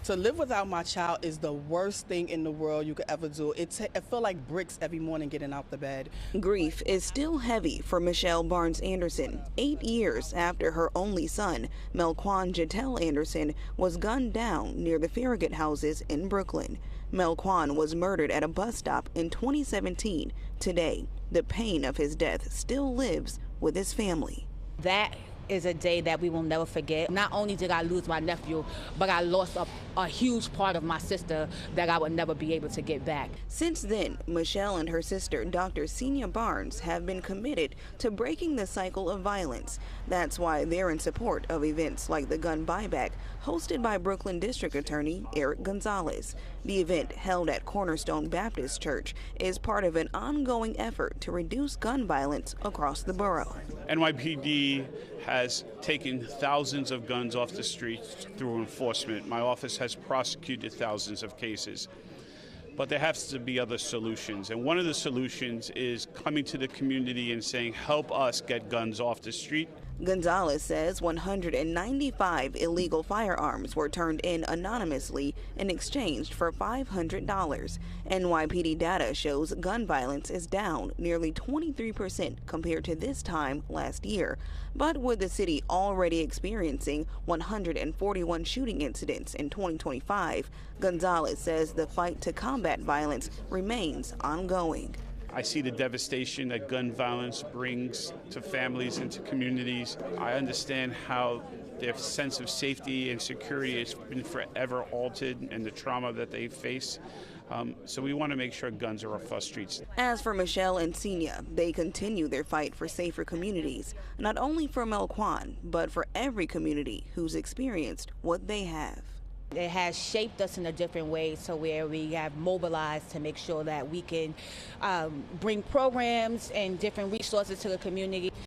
To live without my child is the worst thing in the world you could ever do. It feel like bricks every morning getting out the bed. Grief is still heavy for Michelle Barnes Anderson, 8 years after her only son, Melquan Jatel Anderson, was gunned down near the Farragut houses in Brooklyn. Melquan was murdered at a bus stop in 2017. Today, the pain of his death still lives with his family. That is a day that we will never forget. Not only did I lose my nephew, but I lost a huge part of my sister that I would never be able to get back. Since then, Michelle and her sister, Dr. Senia Barnes, have been committed to breaking the cycle of violence. That's why they're in support of events like the gun buyback, hosted by Brooklyn District Attorney Eric Gonzalez. The event, held at Cornerstone Baptist Church, is part of an ongoing effort to reduce gun violence across the borough. NYPD has taken thousands of guns off the streets through enforcement. My office has prosecuted thousands of cases. But there has to be other solutions. And one of the solutions is coming to the community and saying, help us get guns off the street. Gonzalez says 195 illegal firearms were turned in anonymously and exchanged for $500. NYPD data shows gun violence is down nearly 23% compared to this time last year. But with the city already experiencing 141 shooting incidents in 2025, Gonzalez says the fight to combat violence remains ongoing. I see the devastation that gun violence brings to families and to communities. I understand how their sense of safety and security has been forever altered and the trauma that they face. So we want to make sure guns are off our streets. As for Michelle and Senia, they continue their fight for safer communities, not only for Melquan, but for every community who's experienced what they have. It has shaped us in a different way, so where we have mobilized to make sure that we can bring programs and different resources to the community.